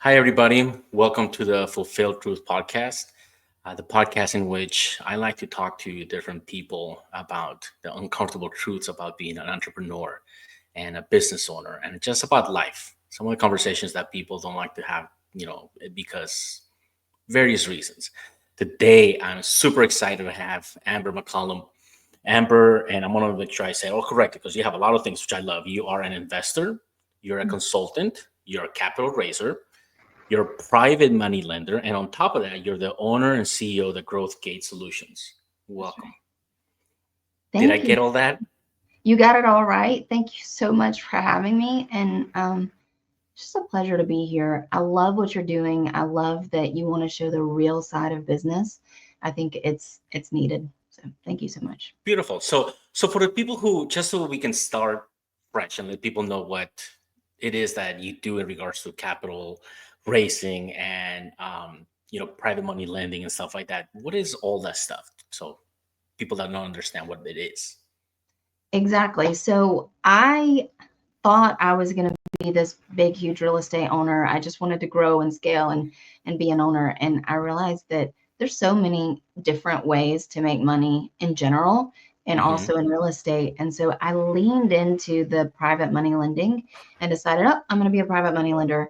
Hi, everybody. Welcome to the Fulfilled Truth podcast, the podcast in which I like to talk to different people about the uncomfortable truths about being an entrepreneur and a business owner and just about life. Some of the conversations that people don't like to have, because various reasons. Today, I'm super excited to have Amber McCollum. Amber, and I'm going to make sure I say it all correctly because you have a lot of things which I love. You are an investor, you're a consultant, you're a capital raiser, you're a private money lender, and on top of that, you're the owner and CEO of the Growth Gate Solutions. That's Welcome. right. Did I Thank you. get all that? You got it all right. Thank you so much for having me. And it's just a pleasure to be here. I love what you're doing. I love that you want to show the real side of business. I think it's needed. So thank you so much. Beautiful. So for the people who, just so we can start fresh and let people know what it is that you do in regards to capital raising and private money lending and stuff like that. What is all that stuff? So people that don't understand what it is. Exactly. So I thought I was going to be this big, huge real estate owner. I just wanted to grow and scale and be an owner. And I realized that there's so many different ways to make money in general and Hmm. also in real estate. And so I leaned into the private money lending and decided, oh, I'm going to be a private money lender.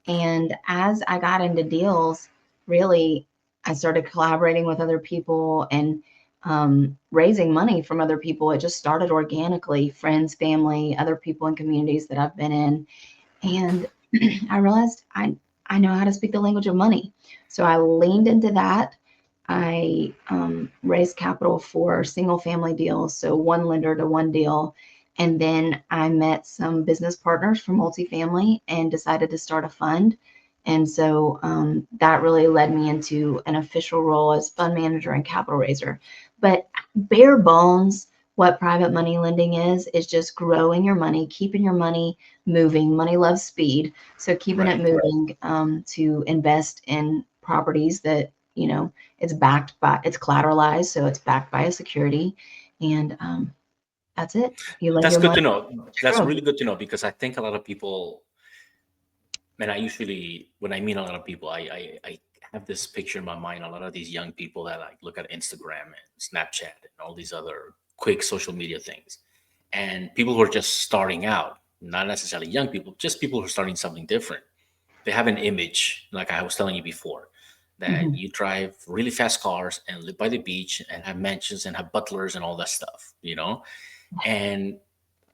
And as I got into deals, really, I started collaborating with other people and raising money from other people. It just started organically, friends, family, other people in communities that I've been in. And I realized I know how to speak the language of money. So I leaned into that. I raised capital for single family deals, so one lender to one deal. And then I met some business partners for multifamily and decided to start a fund. And so that really led me into an official role as fund manager and capital raiser. But bare bones, what private money lending is just growing your money, keeping your money moving. Money loves speed. So keeping it Right. moving to invest in properties that, it's collateralized. So it's backed by a security. And that's it. You lend That's your good money to know. to That's grow. really good to know because I think a lot of people, and I usually, when I meet a lot of people, I have this picture in my mind. A lot of these young people that like look at Instagram and Snapchat and all these other quick social media things, and people who are just starting out, not necessarily young people, just people who are starting something different. They have an image, like I was telling you before, that Mhm. you drive really fast cars and live by the beach and have mansions and have butlers and all that stuff. And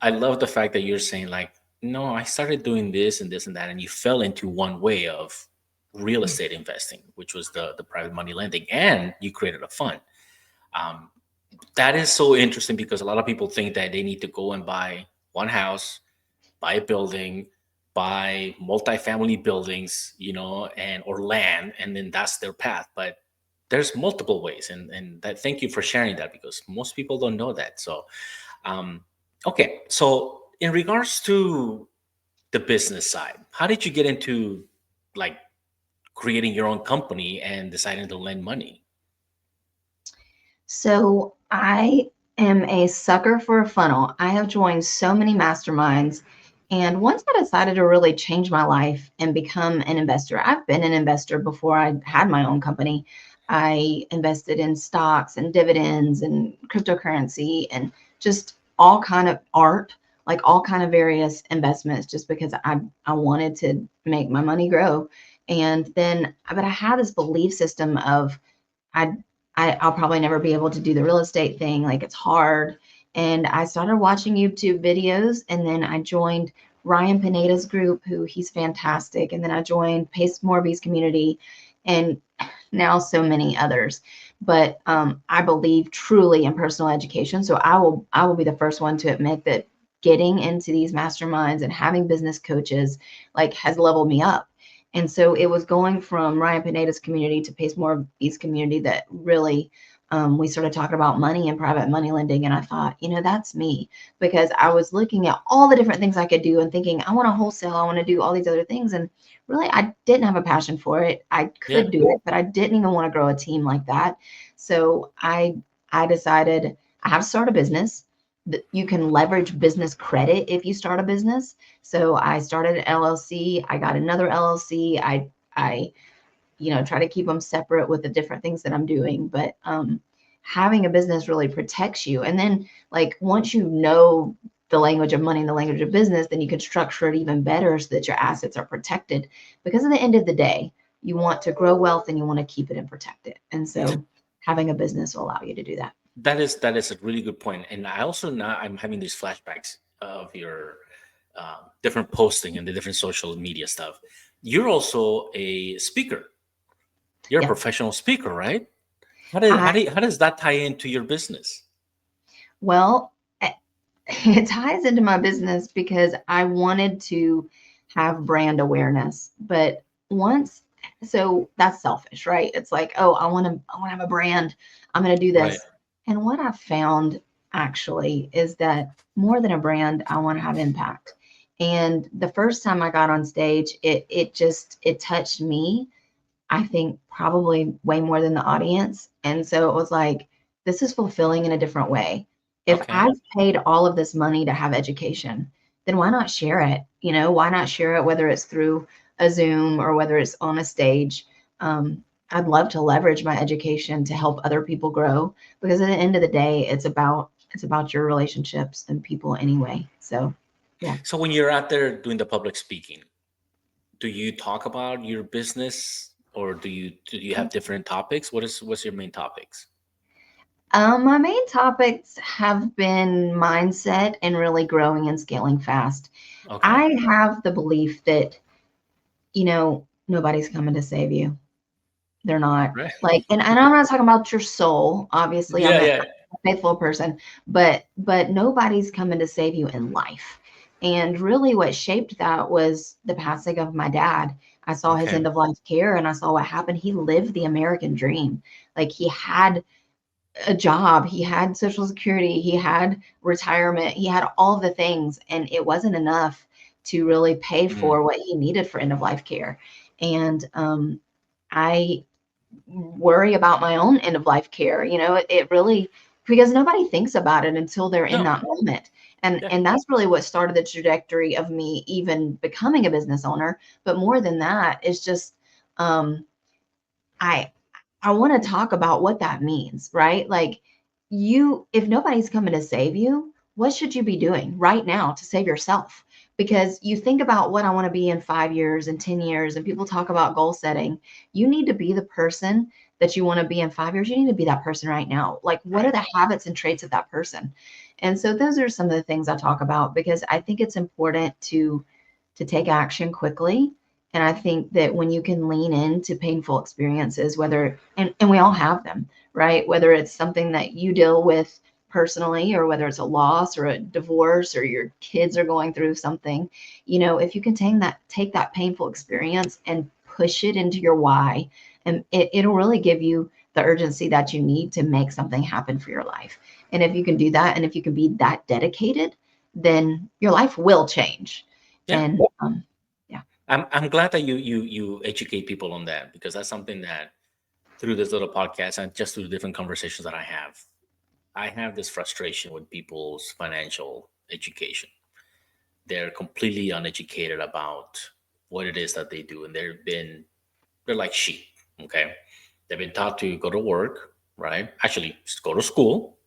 I love the fact that you're saying like, no, I started doing this and this and that, and you fell into one way of real estate investing, which was the private money lending, and you created a fund. Um, that is so interesting because a lot of people think that they need to go and buy one house, buy a building, buy multifamily buildings, and or land, and then that's their path. But there's multiple ways, and that thank you for sharing that because most people don't know that. So um, okay, so in regards to the business side, how did you get into like creating your own company and deciding to lend money? So I am a sucker for a funnel. I have joined so many masterminds. And once I decided to really change my life and become an investor, I've been an investor before I had my own company. I invested in stocks and dividends and cryptocurrency and just all kind of art, like all kind of various investments, just because I wanted to make my money grow. And then, but I had this belief system of I I'll probably never be able to do the real estate thing. Like it's hard. And I started watching YouTube videos and then I joined Ryan Pineda's group, who he's fantastic. And then I joined Pace Morby's community and now so many others. But I believe truly in personal education. So I will be the first one to admit that getting into these masterminds and having business coaches like has leveled me up. And so it was going from Ryan Pineda's community to Pace Morby's community that really we started talking about money and private money lending. And I thought, that's me because I was looking at all the different things I could do and thinking, I want to wholesale, I want to do all these other things. And really, I didn't have a passion for it. I Yeah. could do it, but I didn't even want to grow a team like that. So I decided I have to start a business. you can leverage business credit if you start a business. So I started an LLC. I got another LLC. I try to keep them separate with the different things that I'm doing. But having a business really protects you. And then, like, once you know the language of money and the language of business, then you can structure it even better so that your assets are protected. Because at the end of the day, you want to grow wealth and you want to keep it and protect it. And so having a business will allow you to do that. That is a really good point. And I also now I'm having these flashbacks of your different posting and the different social media stuff. You're also a speaker. You're a Yeah. professional speaker, right? How does that tie into your business? Well, it ties into my business because I wanted to have brand awareness. But once, so that's selfish, right? It's like, oh, I want to have a brand. I'm going to do Right. this. And what I found actually is that more than a brand, I want to have impact. And the first time I got on stage, it touched me, I think probably way more than the audience. And so it was like, this is fulfilling in a different way. If Okay. I've paid all of this money to have education, then why not share it? Why not share it, whether it's through a Zoom or whether it's on a stage? I'd love to leverage my education to help other people grow, because at the end of the day, it's about your relationships and people anyway. So yeah. So when you're out there doing the public speaking, do you talk about your business or do you have different topics? What's your main topics? My main topics have been mindset and really growing and scaling fast. Okay. I have the belief that, nobody's coming to save you. They're not. Right. Like, and I'm not talking about your soul. Obviously, I'm Yeah, a yeah. faithful person, but nobody's coming to save you in life. And really what shaped that was the passing of my dad. I saw his Okay. end of life care and I saw what happened. He lived the American dream. Like, he had a job, he had social security, he had retirement, he had all the things, and it wasn't enough to really pay Mm. for what he needed for end of life care. And I worry about my own end of life care. It really, because nobody thinks about it until they're in No. that moment. And Yeah. and that's really what started the trajectory of me even becoming a business owner. But more than that, is just um, I I want to talk about what that means, right? Like, if nobody's coming to save you, what should you be doing right now to save yourself? Because you think about what I want to be in 5 years and 10 years, and people talk about goal setting. You need to be the person that you want to be in 5 years. You need to be that person right now. Like, what are Right. the habits and traits of that person? And so those are some of the things I talk about, because I think it's important to take action quickly. And I think that when you can lean into painful experiences, and we all have them, right? Whether it's something that you deal with personally, or whether it's a loss or a divorce, or your kids are going through something, if you can take that painful experience and push it into your why, and it'll really give you the urgency that you need to make something happen for your life. And if you can do that, and if you can be that dedicated, then your life will change. Yeah. And yeah. I'm glad that you educate people on that because that's something that through this little podcast and just through the different conversations that I have this frustration with people's financial education. They're completely uneducated about what it is that they do, and they're like sheep. Okay, they've been taught to go to work, right? Actually, just go to school,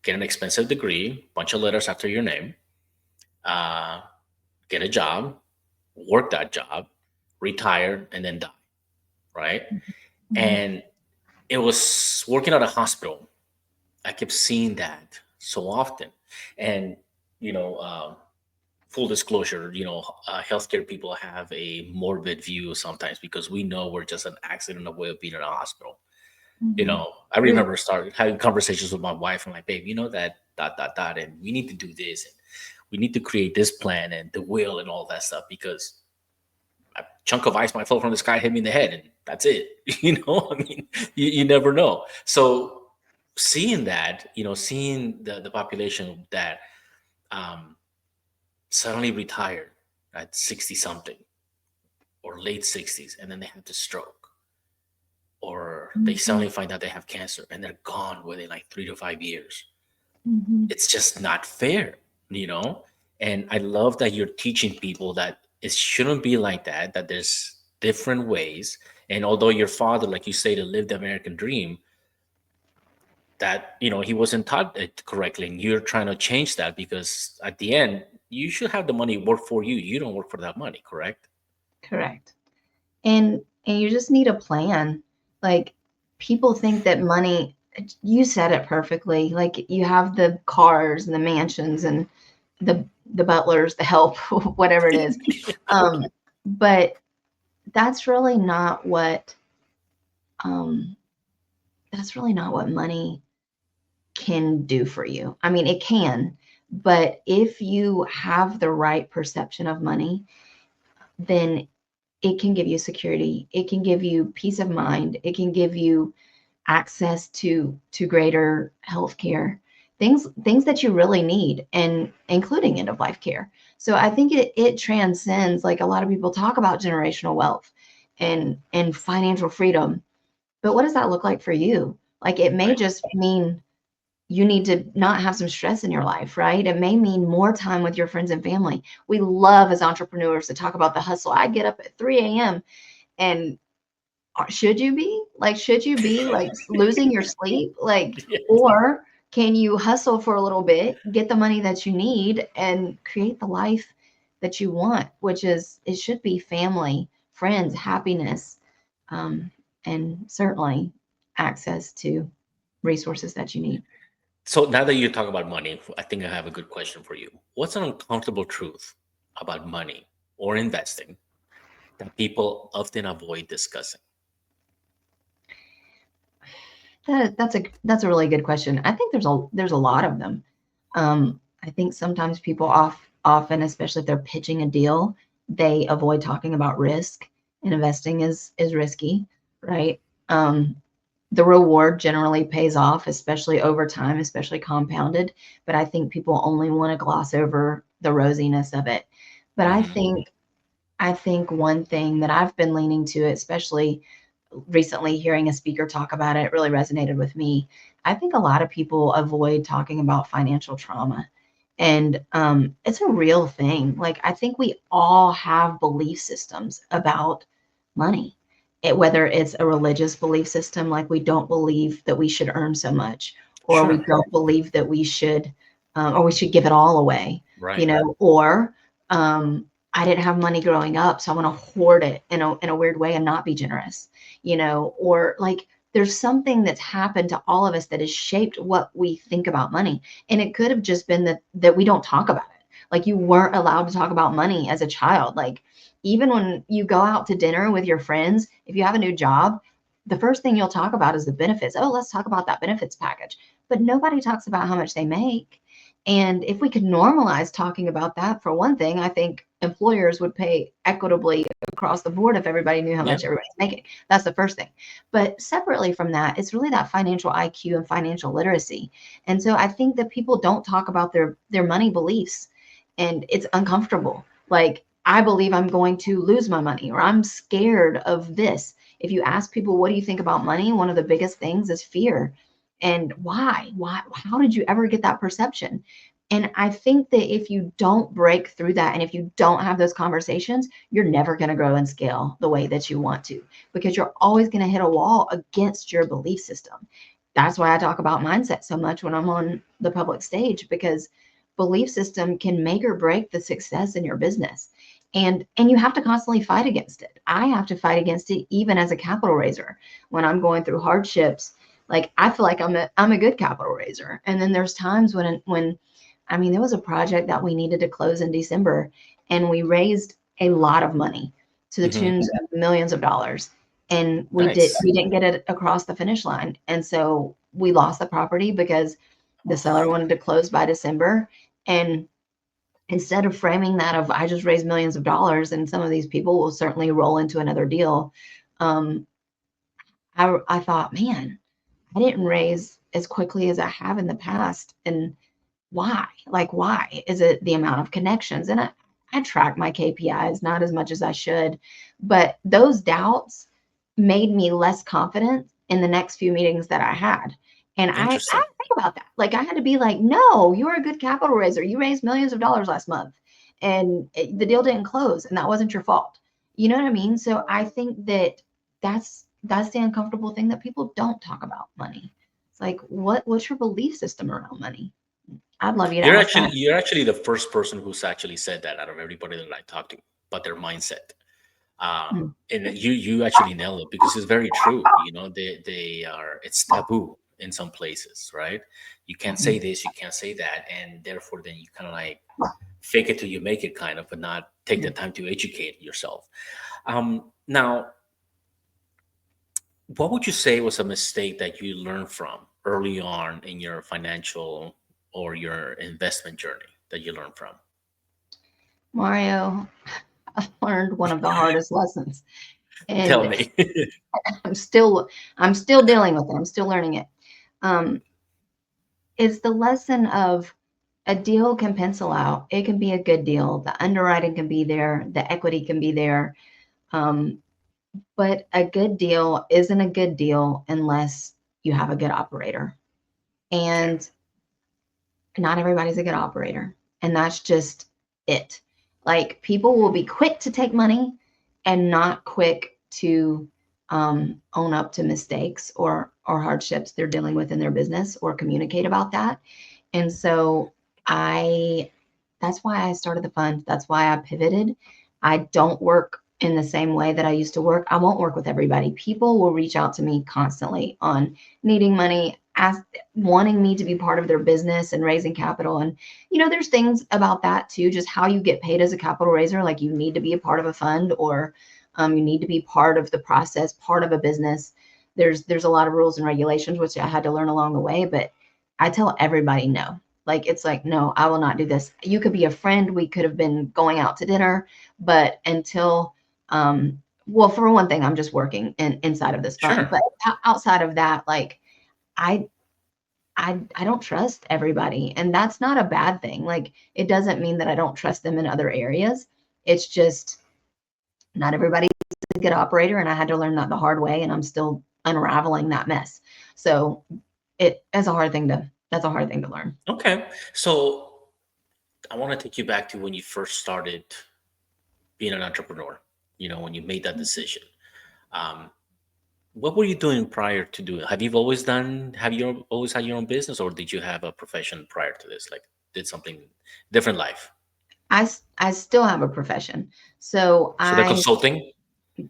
get an expensive degree, bunch of letters after your name, uh, get a job, work that job, retire, and then die, right? Mhm. And it was working at a hospital. I kept seeing that so often, and you know, full disclosure, healthcare people have a morbid view sometimes because we know we're just an accident away of being in a hospital. Mhm. I True. remember started having conversations with my wife. I'm like, babe, you know that dot dot dot, and we need to do this, and we need to create this plan and the will and all that stuff because a chunk of ice might fall from the sky, hit me in the head, and that's it. I mean, you never know. So seeing that, seeing the population that um, suddenly retired at 60 something or late 60s, and then they have the stroke, or they Mhm. suddenly find out they have cancer and they're gone within like 3 to 5 years. Mhm. It's just not fair, you know? And I love that you're teaching people that it shouldn't be like that, that there's different ways. And although your father, like you say, to live the American dream, that, he wasn't taught it correctly. And you're trying to change that because at the end, you should have the money work for you. You don't work for that money, correct? Correct. And you just need a plan. Like, people think that money, you said it perfectly. Like, you have the cars and the mansions and the butlers, the help, whatever it is. Um, but that's really not what um that's really not what money can do for you. I mean, it can, but if you have the right perception of money, then it can give you security. It can give you peace of mind. It can give you access to greater health care, things that you really need, and including end of life care. So I think it transcends, like, a lot of people talk about generational wealth and financial freedom, but what does that look like for you? Like, it may Right. just mean you need to not have some stress in your life, right? It may mean more time with your friends and family. We love as entrepreneurs to talk about the hustle. I get up at 3 a.m. and should you be? Like, should you be, like, losing your sleep? Like, Yes. or can you hustle for a little bit, get the money that you need, and create the life that you want, which is, it should be family, friends, happiness, um, and certainly access to resources that you need. So now that you talk about money, I think I have a good question for you. What's an uncomfortable truth about money or investing that people often avoid discussing? That's a really good question. I think there's a lot of them. I think sometimes people often, especially if they're pitching a deal, they avoid talking about risk. And investing is risky, right? Um, the reward generally pays off, especially over time, especially compounded. But I think people only want to gloss over the rosiness of it. But Hmm. I think one thing that I've been leaning to, especially recently hearing a speaker talk about it, really resonated with me. I think a lot of people avoid talking about financial trauma. And it's a real thing. Like, I think we all have belief systems about money. Whether it's a religious belief system, like we don't believe that we should earn so much, or we Sure. don't believe that or we should give it all away, Right. or I didn't have money growing up, so I want to hoard it in a weird way and not be generous, or like there's something that's happened to all of us that has shaped what we think about money. And it could have just been that we don't talk about it. Like, you weren't allowed to talk about money as a child. Like, even when you go out to dinner with your friends, if you have a new job, the first thing you'll talk about is the benefits. Oh, let's talk about that benefits package. But nobody talks about how much they make. And if we could normalize talking about that, for one thing, I think employers would pay equitably across the board if everybody knew how Yeah. much everybody's making. That's the first thing. But separately from that, it's really that financial IQ and financial literacy. And so I think that people don't talk about their money beliefs, and it's uncomfortable. Like, I believe I'm going to lose my money, or I'm scared of this. If you ask people, what do you think about money? One of the biggest things is fear. And why? Why? How did you ever get that perception? And I think that if you don't break through that, and if you don't have those conversations, you're never going to grow and scale the way that you want to, because you're always going to hit a wall against your belief system. That's why I talk about mindset so much when I'm on the public stage, because belief system can make or break the success in your business. And you have to constantly fight against it. I have to fight against it even as a capital raiser. When I'm going through hardships, like, I feel like I'm a good capital raiser. And then there's times when I mean, there was a project that we needed to close in December, and we raised a lot of money to the Hmm. tunes of millions of dollars. And Nice. we didn't get it across the finish line. And so we lost the property because the seller wanted to close by December. And instead of framing that of, I just raised millions of dollars and some of these people will certainly roll into another deal, um, I thought, man, I didn't raise as quickly as I have in the past. And why? Like, why? Is it the amount of connections? And I track my KPIs, not as much as I should, but those doubts made me less confident in the next few meetings that I had. And I Interesting. think about that. Like I had to be like, no, you're a good capital raiser. You raised millions of dollars last month and the deal didn't close and that wasn't your fault. You know what I mean? So I think that that's the uncomfortable thing that people don't talk about money. It's like what's your belief system around money? I'd love you to ask that. You're actually the first person who's actually said that out of everybody that I talked to about their mindset. Mm, And you actually nailed it because it's very true. You know, they are it's taboo in some places, right? You can't say mhm. this, you can't say that, and therefore then you kind of like fake it till you make it, kind of, but not take the Yeah. time to educate yourself. Now, what would you say was a mistake that you learned from early on in your financial or your investment journey that you learned from? Mario, I learned one of the hardest lessons Tell and me. I'm still I'm still dealing with it. I'm still learning it. Um, it's the lesson of a deal can pencil out. It can be a good deal. The underwriting can be there. The equity can be there. Um, but a good deal isn't a good deal unless you have a good operator. Okay. And not everybody's a good operator. And that's just it. Like people will be quick to take money and not quick to own up to mistakes or hardships they're dealing with in their business or communicate about that. And so I that's why I started the fund. That's why I pivoted. I don't work in the same way that I used to work. I won't work with everybody. People will reach out to me constantly on needing money, wanting me to be part of their business and raising capital. And, there's things about that too, just how you get paid as a capital raiser. Like you need to be a part of a fund or you need to be part of the process, part of a business. There's a lot of rules and regulations, which I had to learn along the way, but I tell everybody no. Like it's like, no, I will not do this. You could be a friend. We could have been going out to dinner, but until well, for one thing, I'm just working inside of this fund. Sure. But outside of that, like I I don't trust everybody, and that's not a bad thing. Like it doesn't mean that I don't trust them in other areas. It's just not everybody's a good operator, and I had to learn that the hard way, and I'm still unraveling that mess. So that's a hard thing to learn. Okay. So I want to take you back to when you first started being an entrepreneur, when you made that decision. Um, what were you doing prior to doing? Have you always had your own business, or did you have a profession prior to this? Like, did something different life? I still have a profession. So So the I consulting?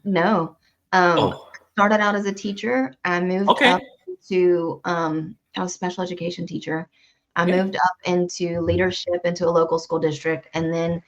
no, um, Oh, started out as a teacher. I moved up okay. to I was a special education teacher. I Okay. moved up into leadership into a local school district. And then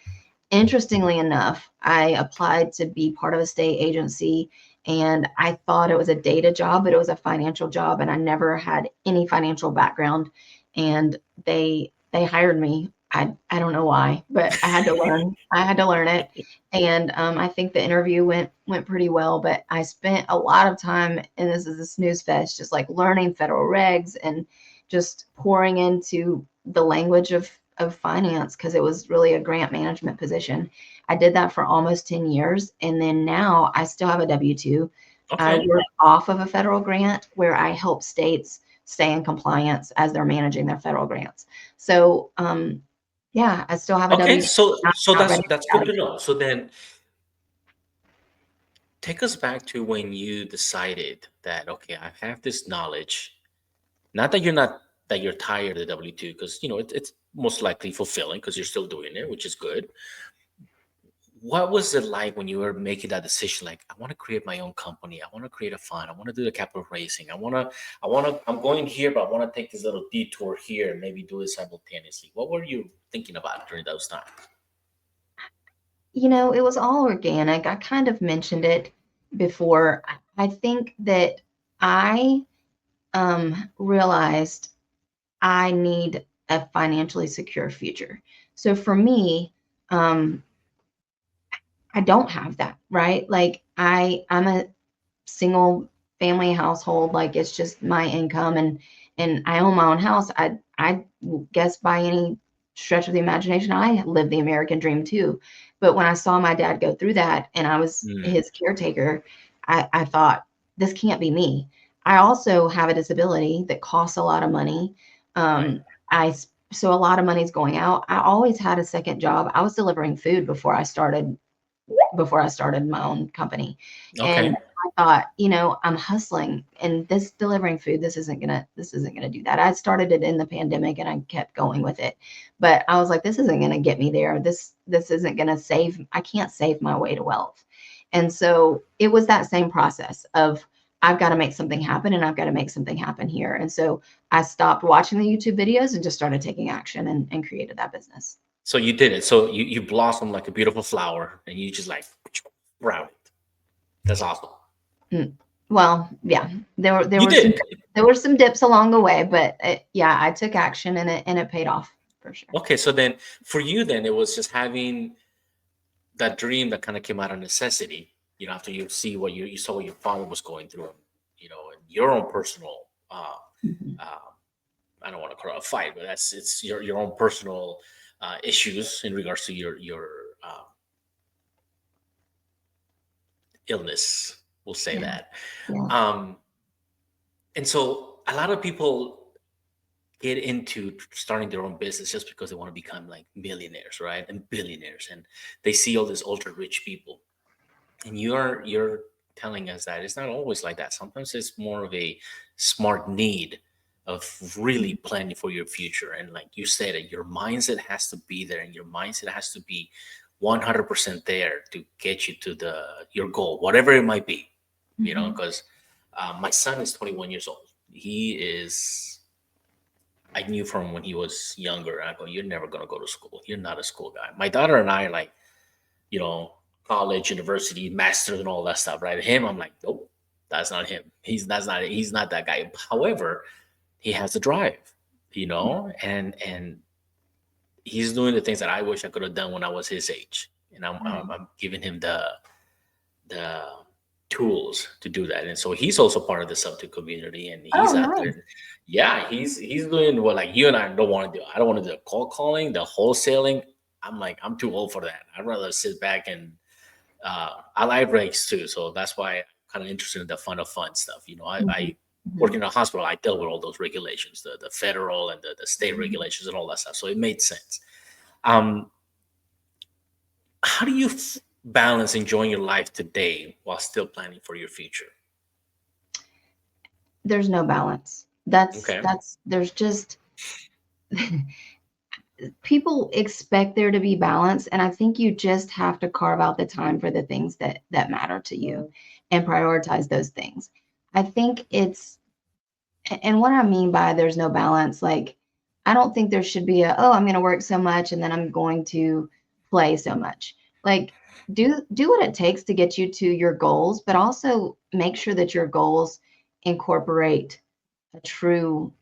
interestingly enough, I applied to be part of a state agency and I thought it was a data job, but it was a financial job and I never had any financial background and they hired me. I don't know why, but I had to learn. I had to learn it. And I think the interview went pretty well, but I spent a lot of time and this is a snooze fest, just like learning federal regs and just pouring into the language of finance because it was really a grant management position. I did that for almost 10 years. And then now I still have a W 2. I Okay. work off of a federal grant where I help states stay in compliance as they're managing their federal grants. So, yeah, I still have a Okay. W 2. So Not that's ready to that's get out good of to know. So then take us back to when you decided that, okay, I have this knowledge. Not that you're tired of W-2, because it's most likely fulfilling because you're still doing it, which is good. What was it like when you were making that decision? Like, I want to create my own company. I want to create a fund. I want to do the capital raising. I'm going here, but I want to take this little detour here and maybe do it simultaneously. What were you thinking about during those times? it was all organic. I kind of mentioned it before. I think that I realized I need a financially secure future. So for me, um, I don't have that, right? Like I'm a single family household, like it's just my income and I own my own house. I guess by any stretch of the imagination, I live the American dream too. But when I saw my dad go through that and I was Mm, his caretaker, I thought this can't be me. I also have a disability that costs a lot of money. Right. So a lot of money's going out. I always had a second job. I was delivering food before I started my own company. And Okay. I thought, I'm hustling and this delivering food, this isn't gonna do that. I started it in the pandemic and I kept going with it. But I was like, this isn't gonna get me there. This isn't gonna I can't save my way to wealth. And so it was that same process of I've got to make something happen and I've got to make something happen here. And so I stopped watching the YouTube videos and just started taking action and created that business. So you did it. So you blossomed like a beautiful flower, and you just like sprout it. That's awesome. Mm. Well, yeah, there You were some did. dips along the way, but yeah, I took action and it paid off for sure. Okay. So then, for you, then it was just having that dream that kind of came out of necessity. After you see what you saw what your father was going through, and your own personal. Mhm. Uh, I don't want to call it a fight, but it's your own personal issues in regards to your uh, illness. We'll say Yeah, that. yeah. Um, and so a lot of people get into starting their own business just because they want to become like millionaires, right, and billionaires, and they see all these ultra rich people. And you're telling us that it's not always like that. Sometimes it's more of a smart need of really planning for your future. And like you said, your mindset has to be there, and your mindset has to be 100% there to get you to your goal, whatever it might be. Mhm. Because my son is 21 years old. He is. I knew from when he was younger. I go, you're never gonna go to school. You're not a school guy. My daughter and I are like, you know, college, university, masters, and all that stuff, right? Him, I'm like, nope, that's not him. He's not that guy. However, he has the drive, and he's doing the things that I wish I could have done when I was his age. And I'm giving him the tools to do that. And so he's also part of the Celtic community, and Oh, he's out nice. there. Yeah, he's doing what like you and I don't want to do. I don't want to do the cold calling, the wholesaling. I'm like, I'm too old for that. I'd rather sit back and I like race too, so that's why I'm kind of interested in the fun stuff. Mhm, I working mhm, in a hospital, I dealt with all those regulations, the federal and the state mhm. regulations and all that stuff. So it made sense. Um, how do you balance enjoying your life today while still planning for your future? There's no balance. That's Okay. that's there's just people expect there to be balance, and I think you just have to carve out the time for the things that matter to you and prioritize those things. I think and what I mean by there's no balance, like I don't think there should be oh, I'm going to work so much and then I'm going to play so much. Like do what it takes to get you to your goals, but also make sure that your goals incorporate a true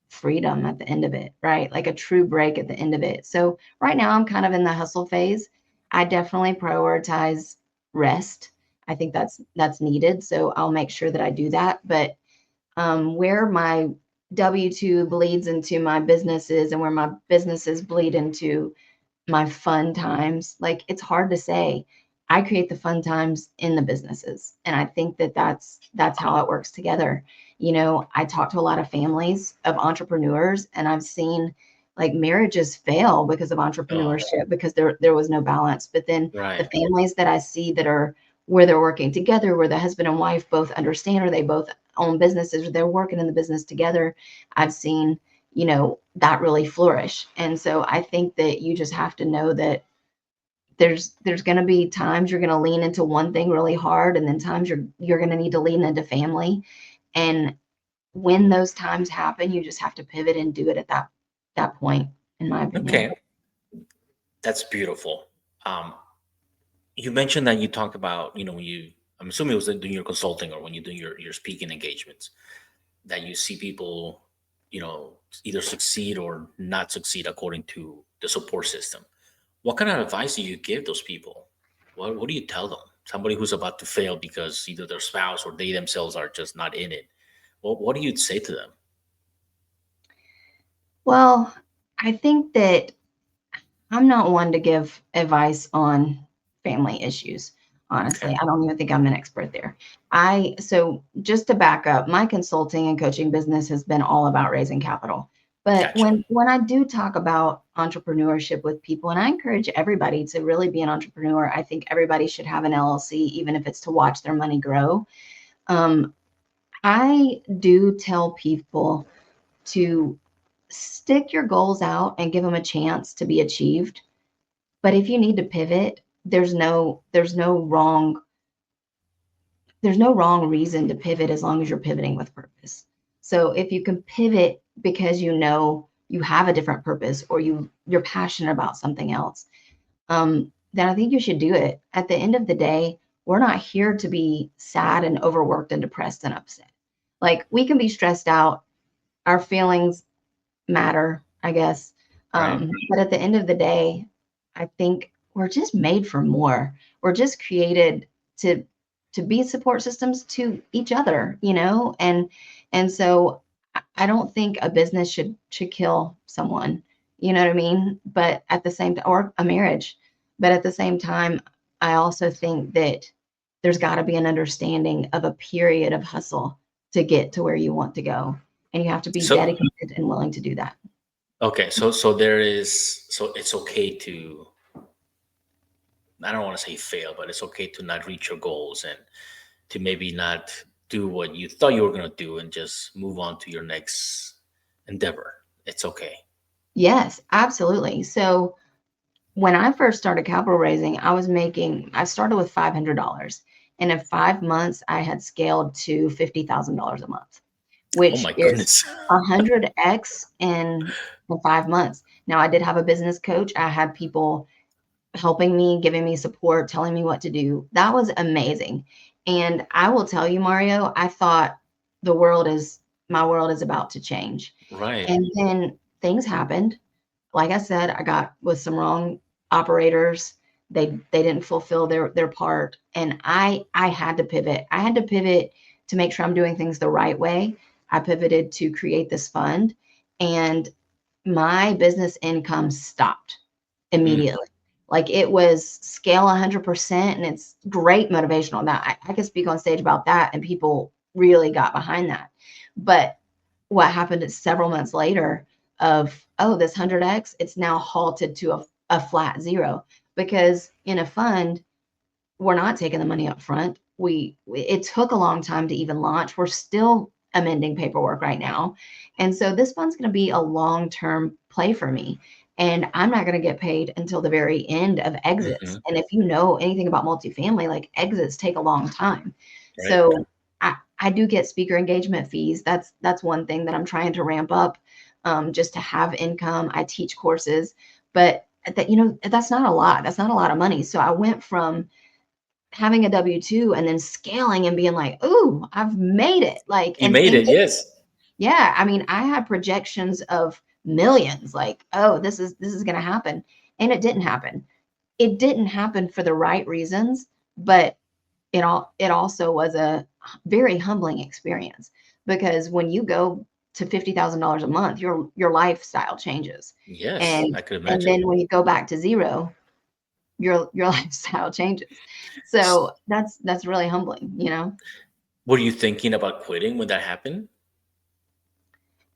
freedom at the end of it, right? Like a true break at the end of it. So right now I'm kind of in the hustle phase. I definitely prioritize rest. I think that's needed. So I'll make sure that I do that. But where my W-2 bleeds into my businesses and where my businesses bleed into my fun times, like it's hard to say. I create the fun times in the businesses, and I think that that's how it works together. I talk to a lot of families of entrepreneurs, and I've seen like marriages fail because of Oh, entrepreneurship because there was no balance. But then the right. families that I see that are where they're working together, where the husband and wife both understand, or they both own businesses, or they're working in the business together, I've seen that really flourish. And so I think that you just have to know that there's going to be times you're going to lean into one thing really hard, and then times you're going to need to lean into family. And when those times happen, you just have to pivot and do it at that point, in my opinion. Okay, that's beautiful. Um, you mentioned that you talked about, when you, I'm assuming it was doing your consulting or when you do your speaking engagements, that you see people, either succeed or not succeed according to the support system. What kind of advice do you give those people? What do you tell them? Somebody who's about to fail because either their spouse or they themselves are just not in it. What do you say to them? Well, I think that I'm not one to give advice on family issues. Okay. honestly. I don't even think I'm an expert there. So just to back up, my consulting and coaching business has been all about raising capital. But Gotcha. when I do talk about entrepreneurship with people, and I encourage everybody to really be an entrepreneur, I think everybody should have an LLC, even if it's to watch their money grow. Um, I do tell people to stick your goals out and give them a chance to be achieved. But if you need to pivot, there's no wrong reason to pivot as long as you're pivoting with purpose. So if you can pivot because you know you have a different purpose or you're passionate about something else, then I think you should do it. At the end of the day, we're not here to be sad and overworked and depressed and upset. Like we can be stressed out. Our feelings matter, I guess. Right. But at the end of the day, I think we're just made for more. We're just created to to be support systems to each other, and so I don't think a business should kill someone, you know what I mean? But at the same time, or a marriage, but at the same time, I also think that there's got to be an understanding of a period of hustle to get to where you want to go, and you have to be So dedicated and willing to do that. okay, so there is, so it's okay to, I don't want to say fail, but it's okay to not reach your goals and to maybe not do what you thought you were going to do and just move on to your next endeavor. It's okay. Yes, absolutely. So when I first started capital raising, I started with $500. And in 5 months, I had scaled to $50,000 a month, Oh which my is goodness. 100x in 5 months. Now, I did have a business coach. I had people helping me, giving me support, telling me what to do. That was amazing. And I will tell you, Mario, I thought the world is, my world is about to change. Right. And then things happened. Like I said, I got with some wrong operators. They didn't fulfill their part, and I had to pivot. I had to pivot to make sure I'm doing things the right way. I pivoted to create this fund, and my business income stopped Mm, immediately. Like it was scale 100%, and it's great motivational. Now I could speak on stage about that, and people really got behind that. But what happened is several months later of, oh, this 100x, it's now halted to a flat zero, because in a fund, we're not taking the money up front. It took a long time to even launch. We're still amending paperwork right now. And so this fund's going to be a long-term play for me. And I'm not going to get paid until the very end of exits. hmm And if you know anything about multifamily, like exits take a long time. right. So I do get speaker engagement fees. That's one thing that I'm trying to ramp up, just to have income. I teach courses, but that's not a lot. That's not a lot of money. So I went from having a W-2 and then scaling and being like, "Ooh, I've made it." Like, You and made it. thinking, Yes. yeah, I mean, I had projections of millions, like, "Oh, this is gonna happen." And it didn't happen. It didn't happen for the right reasons, but it also was a very humbling experience, because when you go to $50,000 a month, your lifestyle changes. Yes. And I could and imagine. then when you go back to zero, your lifestyle changes. S- So that's really humbling. Were you thinking about quitting when that happened?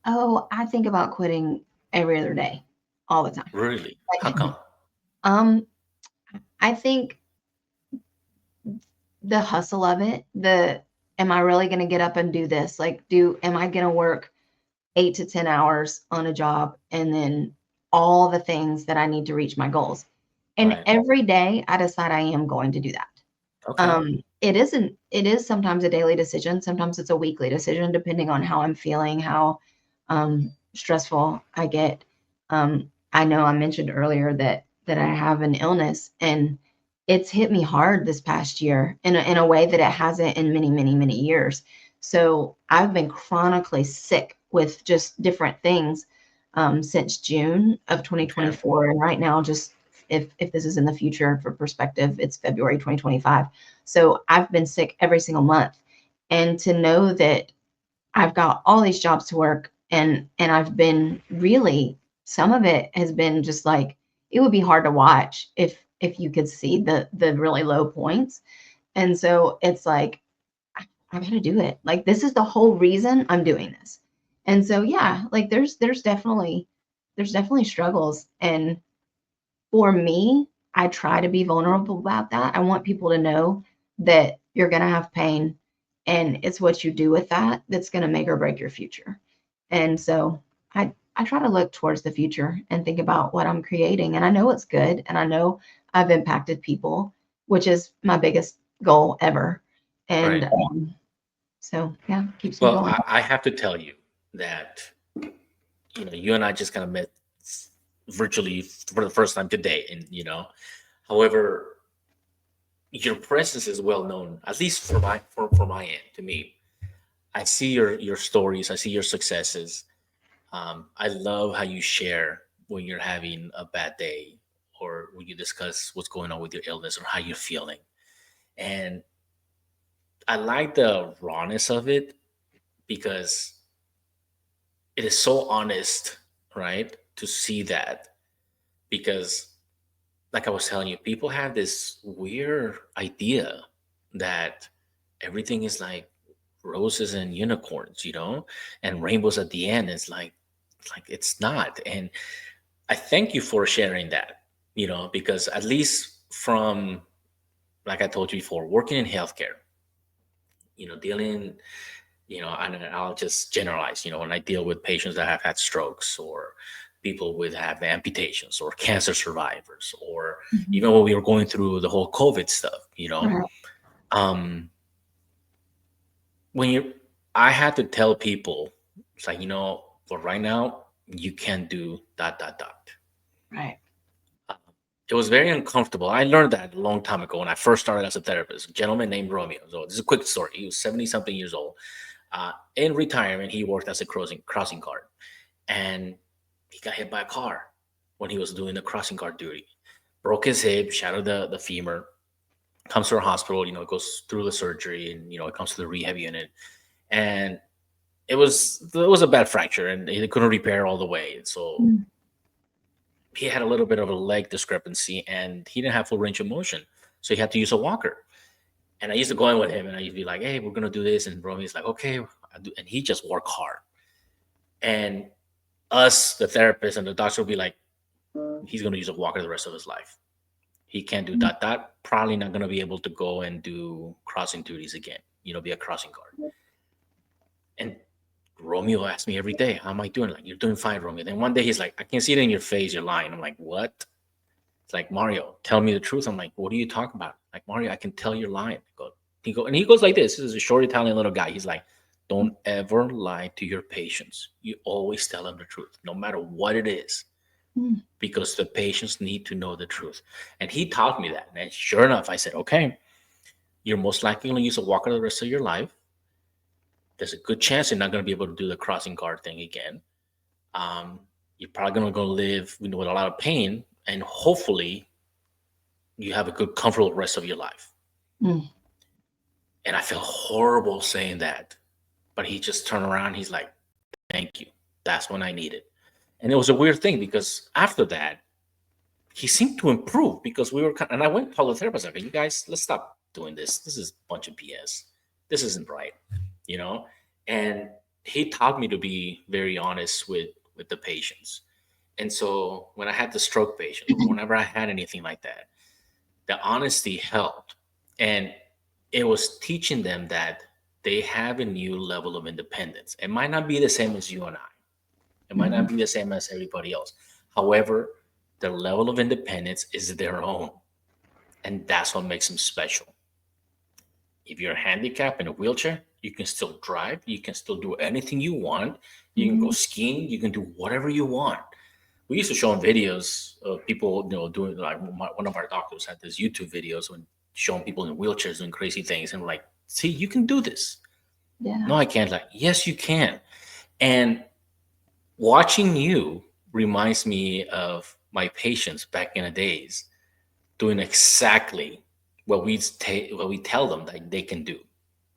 Oh, I think about quitting every other day, all the time. Really? How Like, come? um, I think the hustle of it, am I really gonna get up and do this? Like, am I gonna work 8 to 10 hours on a job and then all the things that I need to reach my goals? And Right. every day I decide I am going to do that. Okay. It is sometimes a daily decision. Sometimes it's a weekly decision, depending on how I'm feeling, how stressful I get. I know I mentioned earlier that I have an illness, and it's hit me hard this past year in a way that it hasn't in many, many, many years. So I've been chronically sick with just different things, since June of Okay. 2024, and right now, just if this is in the future for perspective, it's February 2025. So I've been sick every single month. And to know that I've got all these jobs to work, and I've been really, some of it has been just like, it would be hard to watch if you could see the really low points. And so it's like, I gotta do it. Like this is the whole reason I'm doing this. And so yeah, like there's definitely struggles. And for me, I try to be vulnerable about that. I want people to know that you're gonna have pain and it's what you do with that that's gonna make or break your future. And so I try to look towards the future and think about what I'm creating. And I know it's good and I know I've impacted people, which is my biggest goal ever. And Right. so yeah, keeps me Well, going. I have to tell you that you and I just kind of met virtually for the first time today, and however, your presence is well known, at least for my end. To me, I see your stories, I see your successes. I love how you share when you're having a bad day, or when you discuss what's going on with your illness or how you're feeling. And I like the rawness of it because it is so honest, right? To see that, because like I was telling you, people have this weird idea that everything is like roses and unicorns, and rainbows at the end. It's like it's not. And I thank you for sharing that, because at least from, like I told you before, working in healthcare, dealing, and I'll just generalize, when I deal with patients that have had strokes, or people with have amputations, or cancer survivors, or Mhm. even when we were going through the whole COVID stuff, Right. um, when you, I had to tell people, it's like, for right now, you can't do dot, dot, dot. Right. Uh, It was very uncomfortable. I learned that a long time ago when I first started as a therapist. A gentleman named Romeo. So this is a quick story. He was 70 something years old. In retirement, he worked as a crossing guard, and he got hit by a car when he was doing the crossing guard duty. Broke his hip, shattered the femur. Comes to our hospital. Goes through the surgery, and it comes to the rehab unit, and it was a bad fracture, and he couldn't repair all the way. So Mm. he had a little bit of a leg discrepancy, and he didn't have full range of motion, so he had to use a walker. And I used to go in with him, and I used to be like, "Hey, we're gonna do this," and Romeo's like, "Okay," and he just worked hard. And us, the therapist and the doctor, will be like, "He's gonna use a walker the rest of his life. He can't do Mm. dot dot. Probably not gonna be able to go and do crossing duties again. Be a crossing guard." And Romeo asked me every day, "How am I doing?" Like, "You're doing fine, Romeo." Then one day he's like, "I can see it in your face. You're lying." I'm like, "What?" It's like, "Mario, tell me the truth." I'm like, "What are you talking about?" Like, "Mario, I can tell you're lying." He goes like this. This is a short Italian little guy. He's like, "Don't ever lie to your patients. You always tell them the truth, no matter what it is, Mm. because the patients need to know the truth." And he taught me that. And sure enough, I said, "Okay, you're most likely going to use a walker the rest of your life. There's a good chance you're not going to be able to do the crossing guard thing again. Um, you're probably going to go live, with a lot of pain, and hopefully you have a good, comfortable rest of your life." Mm. And I felt horrible saying that, but he just turned around. He's like, "Thank you. That's when I need it." And it was a weird thing because after that, he seemed to improve because we were, and I went to the therapist. Like, "You guys, let's stop doing this. This is a bunch of BS. This isn't right, you know." And he taught me to be very honest with the patients. And so when I had the stroke patient, or whenever I had anything like that, the honesty helped. And it was teaching them that they have a new level of independence. It might not be the same as you and I, it might Mhm. not be the same as everybody else. However, their level of independence is their own. And that's what makes them special. If you're handicapped in a wheelchair, you can still drive, you can still do anything you want. You can go Mhm. skiing, you can do whatever you want. We used to show them videos of people, doing, like, one of our doctors had this YouTube videos when showing people in wheelchairs doing crazy things, and we're like, "See, you can do this." "No, Yeah. I can't." Like, "Yes, you can." And watching you reminds me of my patients back in the days doing exactly what we tell them that they can do.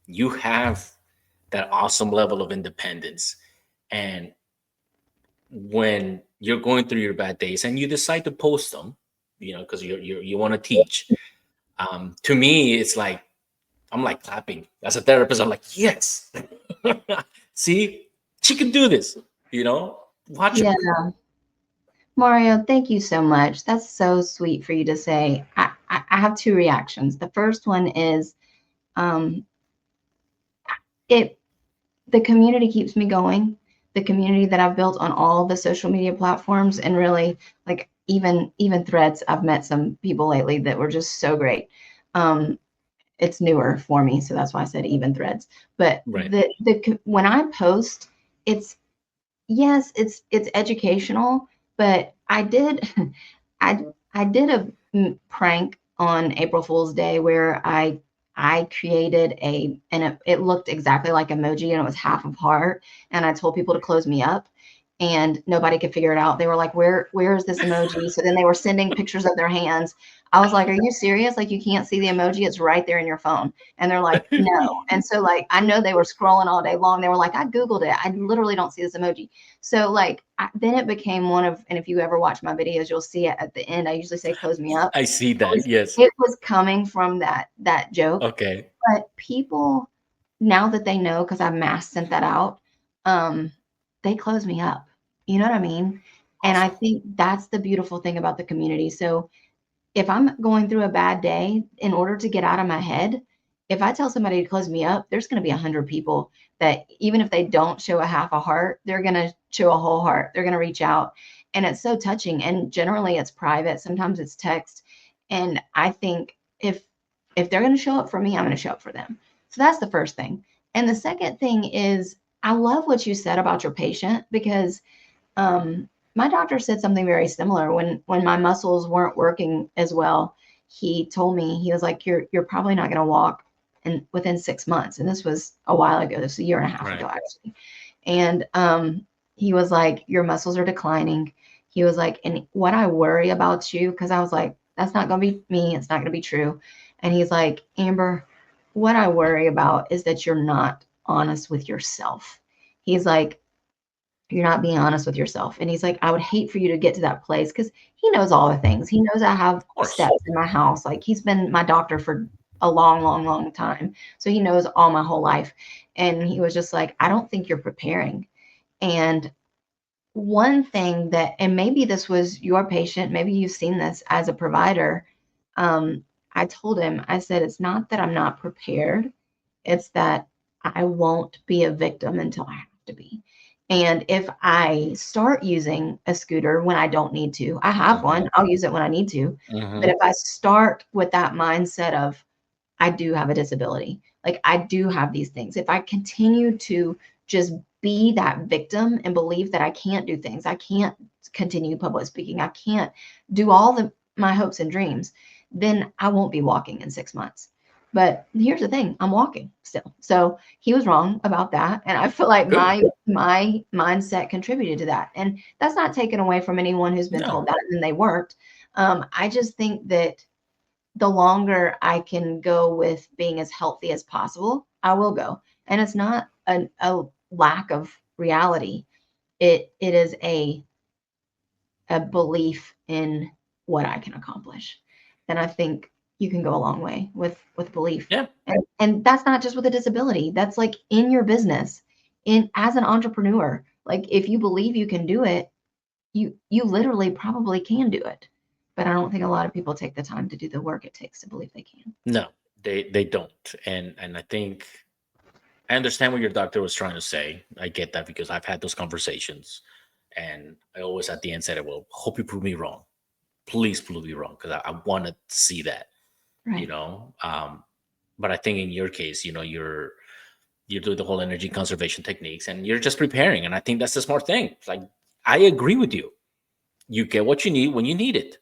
You have that awesome level of independence, and when you're going through your bad days and you decide to post them, because you want to teach. To me, it's like I'm like clapping as a therapist. I'm like, yes, see, she can do this. Watch Yeah. her. Mario, thank you so much. That's so sweet for you to say. I have two reactions. The first one is um, it the community keeps me going. The community that I've built on all the social media platforms, and really, like, even Threads. I've met some people lately that were just so great. Um, it's newer for me, so that's why I said even Threads. But Right. when I post, it's yes, it's educational, but I did a prank on April Fool's Day where I created it looked exactly like emoji and it was half of heart, and I told people to close me up, and nobody could figure it out. They were like, where is this emoji? So then they were sending pictures of their hands. I was like, are you serious? Like, you can't see the emoji? It's right there in your phone. And they're like, no. And so, like, I know they were scrolling all day long. They were like, I Googled it. I literally don't see this emoji. So, like, then it became one of, and if you ever watch my videos, you'll see it at the end. I usually say, close me up. I see that. Yes. It was coming from that joke. Okay. But people, now that they know, because I mass sent that out, um, they close me up. You know what I mean? And I Awesome. think that's the beautiful thing about the community. So if I'm going through a bad day, in order to get out of my head, if I tell somebody to close me up, there's going to be 100 people that, even if they don't show a half a heart, they're going to show a whole heart. They're going to reach out. And it's so touching. And generally it's private. Sometimes it's text. And I think if they're going to show up for me, I'm going to show up for them. So that's the first thing. And the second thing is, I love what you said about your patient, because my doctor said something very similar when my muscles weren't working as well. He told me, he was like, you're probably not going to walk in within 6 months. And this was a while ago. This was a year and a half ago, Right. actually. And he was like, your muscles are declining. He was like, and what I worry about you, because I was like, that's not going to be me. It's not going to be true. And he's like, Amber, what I worry about is that you're not honest with yourself. He's like, you're not being honest with yourself. And he's like, I would hate for you to get to that place, because he knows all the things. He knows I have Of course. steps in my house. Like, he's been my doctor for a long, long, long time. So he knows all my whole life. And he was just like, I don't think you're preparing. And one thing that, and maybe this was your patient, maybe you've seen this as a provider. Um, I told him, I said, it's not that I'm not prepared, it's that I won't be a victim until I have to be. And if I start using a scooter when I don't need to, I have Hmm. one, I'll use it when I need to. But Hmm. if I start with that mindset of, I do have a disability, like, I do have these things, if I continue to just be that victim and believe that I can't do things, I can't continue public speaking, I can't do all the my hopes and dreams, then I won't be walking in 6 months. But here's the thing, I'm walking still. So he was wrong about that. And I feel like Good. my mindset contributed to that. And that's not taken away from anyone who's been No. told that and they weren't. I just think that the longer I can go with being as healthy as possible, I will go. And it's not a lack of reality. It is a belief in what I can accomplish. And I think you can go a long way with belief. Yeah. And that's not just with a disability. That's like in your business, in as an entrepreneur. Like, if you believe you can do it, you literally probably can do it. But I don't think a lot of people take the time to do the work it takes to believe they can. No, they don't. And I think I understand what your doctor was trying to say. I get that because I've had those conversations, and I always at the end said, "Well, hope you prove me wrong. Please prove me wrong, because I want to see that." You Right. know, but I think in your case, you do the whole energy conservation techniques, and you're just preparing, and I think that's the smart thing. It's like, I agree with you. You get what you need when you need it.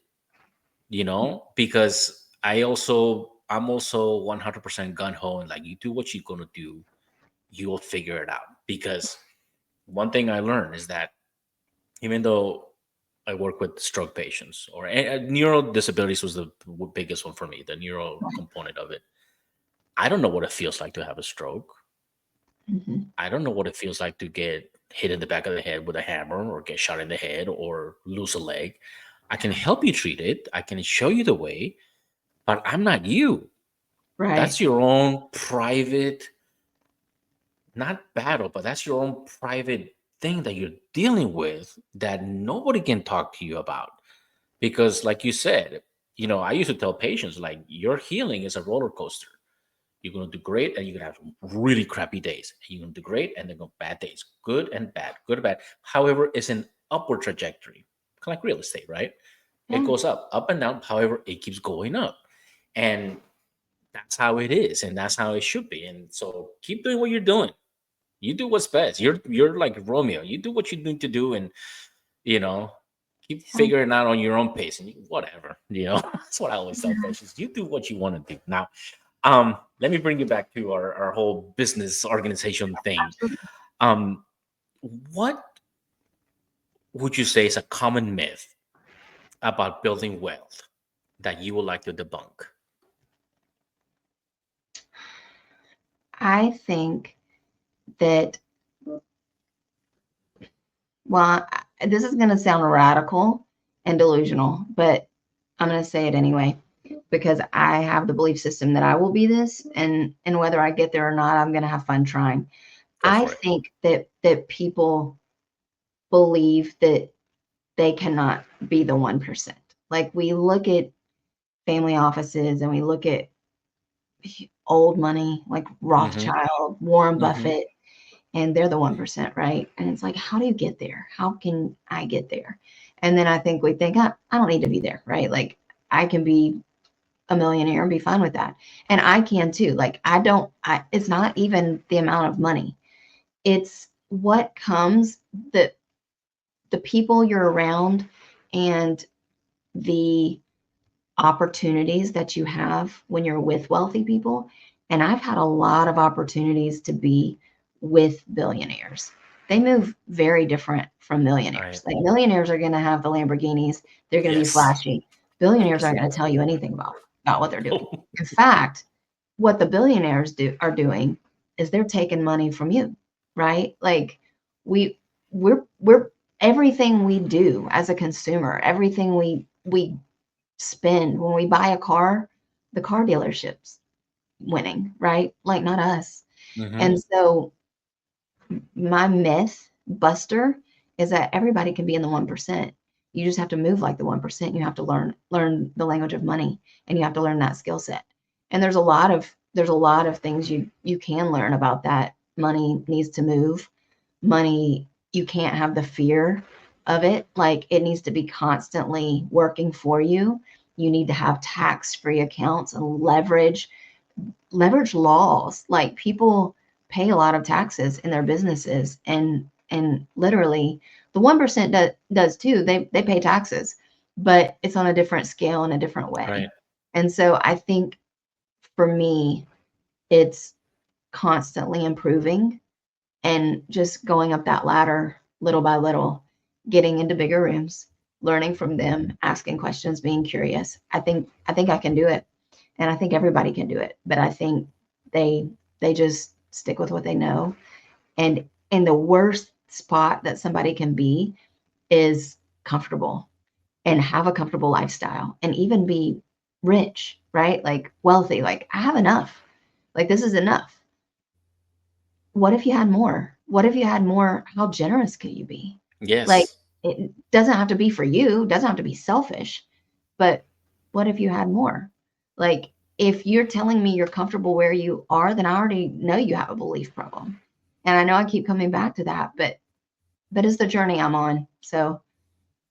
Because I'm also 100% gun ho, and like, you do what you're gonna do, you will figure it out. Because one thing I learned is that even though I work with stroke patients, or neural disabilities was the biggest one for me, the neural component of it. I don't know what it feels like to have a stroke. Mhm. I don't know what it feels like to get hit in the back of the head with a hammer, or get shot in the head, or lose a leg. I can help you treat it. I can show you the way, but I'm not you. Right. That's your own private, not battle, but that's your own private thing that you're dealing with that nobody can talk to you about. Because, like you said, I used to tell patients, like, your healing is a roller coaster. You're going to do great and you're going to have really crappy days. And you're going to do great and then go bad days, good and bad, good and bad. However, it's an upward trajectory, kind of like real estate, right? It Yeah. goes up and down. However, it keeps going up. And that's how it is. And that's how it should be. And so keep doing what you're doing. You do what's best. You're like Romeo. You do what you need to do, and you know, keep Yeah. figuring out on your own pace and whatever. That's what I always tell patients. You do what you want to do. Now, let me bring you back to our whole business organization thing. Absolutely. Um, what would you say is a common myth about building wealth that you would like to debunk? I think that, well, this is going to sound radical and delusional, but I'm going to say it anyway because I have the belief system that I will be this, and whether I get there or not, I'm going to have fun trying. Go I for it. think that people believe that they cannot be the 1%. Like we look at family offices and we look at old money like Mm-hmm. Rothschild, Warren Mm-hmm. Buffett, and they're the 1%, right? And it's like, how do you get there? How can I get there? And then I think we think, I don't need to be there, right? Like I can be a millionaire and be fine with that. And I can too. Like it's not even the amount of money. It's what comes, the the people you're around and the opportunities that you have when you're with wealthy people. And I've had a lot of opportunities to be with billionaires. They move very different from millionaires. Right. Like millionaires are going to have the Lamborghinis, they're going to be Yes. flashy. Billionaires Yes. aren't going to tell you anything about what they're doing. In fact, what the billionaires are doing is they're taking money from you, right? Like we we're everything we do as a consumer, everything we spend when we buy a car, the car dealership's winning, right? Like not us. Mm-hmm. And so my myth buster is that everybody can be in the 1%. You just have to move like the 1%. You have to learn the language of money and you have to learn that skill set. And there's a lot of things you can learn about that. Money needs to move. Money, you can't have the fear of it. Like it needs to be constantly working for you. You need to have tax-free accounts and leverage laws. Like people pay a lot of taxes in their businesses, and literally the 1% does too. They pay taxes, but it's on a different scale in a different way. Right. And so I think for me, it's constantly improving and just going up that ladder little by little, getting into bigger rooms, learning from them, asking questions, being curious. I think I can do it, and I think everybody can do it. But I think they they just stick with what they know. And the worst spot that somebody can be is comfortable and have a comfortable lifestyle and even be rich, right? Like wealthy, like I have enough. Like this is enough. What if you had more? What if you had more? How generous could you be? Like, Yes. it doesn't have to be for you, doesn't have to be selfish, but what if you had more? Like, if you're telling me you're comfortable where you are, then I already know you have a belief problem. And I know I keep coming back to that, but it's the journey I'm on. So,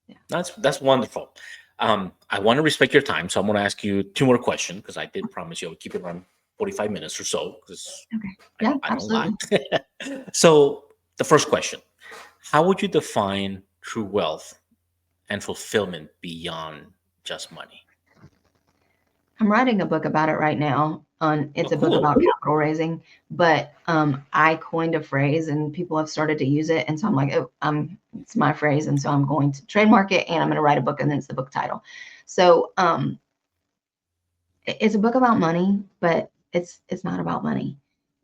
yeah. That's wonderful. I want to respect your time, so I'm going to ask you two more questions because I did promise you I would keep it around 45 minutes or so because Okay. I Yeah, don't I don't lie. absolutely. So the first question: how would you define true wealth and fulfillment beyond just money? I'm writing a book about it right now. Oh, It's a book cool. about capital raising, but I coined a phrase and people have started to use it, and so I'm like, oh, it's my phrase, and so I'm going to trademark it, and I'm going to write a book, and then it's the book title. So it's a book about money, but it's not about money.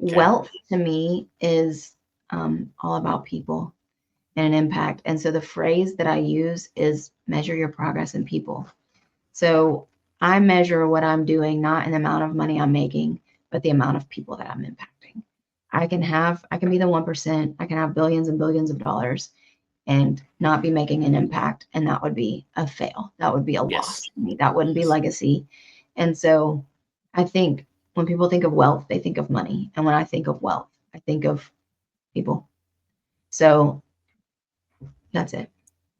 Okay. Wealth to me is all about people. and an impact. And so the phrase that I use is measure your progress in people. So I measure what I'm doing not in the amount of money I'm making, but the amount of people that I'm impacting. I can be the 1%, I can have billions and billions of dollars and not be making an impact. And that would be a fail. That would be a loss Yes. to me. That wouldn't be Yes. legacy. And so I think when people think of wealth, they think of money. And when I think of wealth, I think of people. So that's it.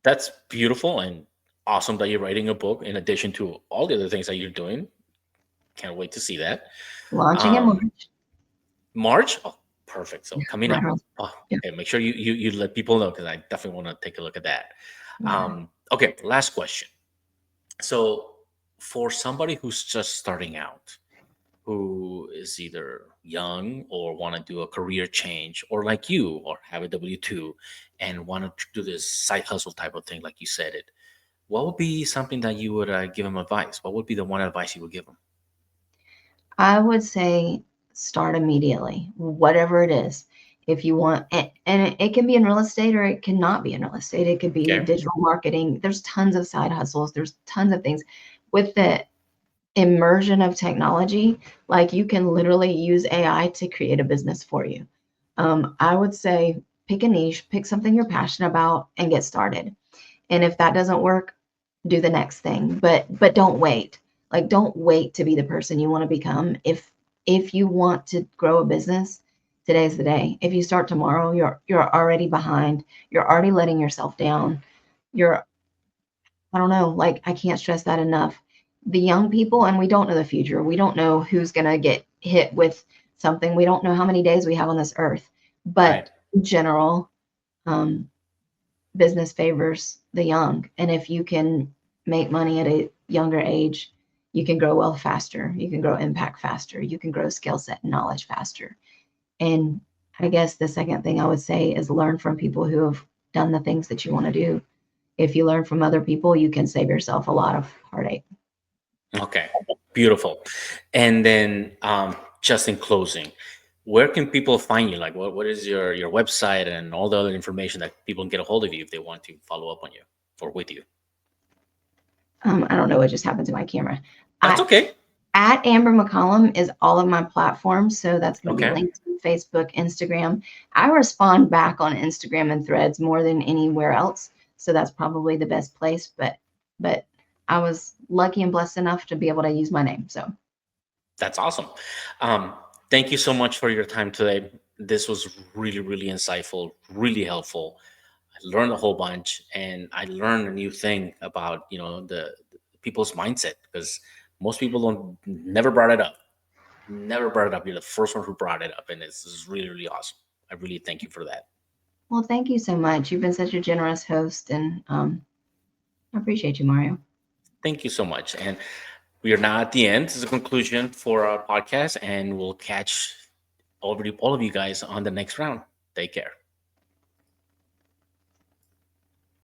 That's beautiful and awesome that you're writing a book in addition to all the other things that you're doing. Can't wait to see that. Launching in Um, March. March, oh, perfect. So coming Right up. on. Oh, Yeah. okay, make sure you let people know because I definitely want to take a look at that. Yeah. Okay, last question. So, for somebody who's just starting out, who is either young or want to do a career change, or like you, or have a W two, and want to do this side hustle type of thing, like you said it, what would be something that you would give them advice? What would be the one advice you would give them? I would say start immediately, whatever it is. If you want, and it can be in real estate or it cannot be in real estate. It could be Okay, digital marketing. There's tons of side hustles. There's tons of things. With the immersion of technology, like you can literally use AI to create a business for you. I would say pick a niche, pick something you're passionate about, and get started. And if that doesn't work, do the next thing. But don't wait. Like don't wait to be the person you want to become. If you want to grow a business, today's the day. If you start tomorrow, you're already behind. You're already letting yourself down. You're I don't know, like I can't stress that enough. The young people, and we don't know the future. We don't know who's going to get hit with something. We don't know how many days we have on this earth. But right. in general, um, business favors the young. And if you can make money at a younger age, you can grow wealth faster. You can grow impact faster. You can grow skill set and knowledge faster. And I guess the second thing I would say is learn from people who have done the things that you want to do. If you learn from other people, you can save yourself a lot of heartache. Okay, beautiful. And then, just in closing, where can people find you? Like, what is your website and all the other information that people can get a hold of you if they want to follow up on you or with you? I don't know what just happened to my camera. That's I, okay. at Amber McCollum is all of my platforms. So that's going to be Okay, LinkedIn, Facebook, Instagram. I respond back on Instagram and Threads more than anywhere else. So that's probably the best place. But I was lucky and blessed enough to be able to use my name. So that's awesome. Um, Thank you so much for your time today. This was really, really insightful, really helpful. I learned a whole bunch, and I learned a new thing about the people's mindset because most people don't never brought it up. Never brought it up. You're the first one who brought it up, and it's is really, really awesome. I really thank you for that. well, thank you so much. You've been such a generous host, and I appreciate you, Mario. Thank you so much. And we are now at the end. This is a conclusion for our podcast, and we'll catch all of you guys on the next round. Take care.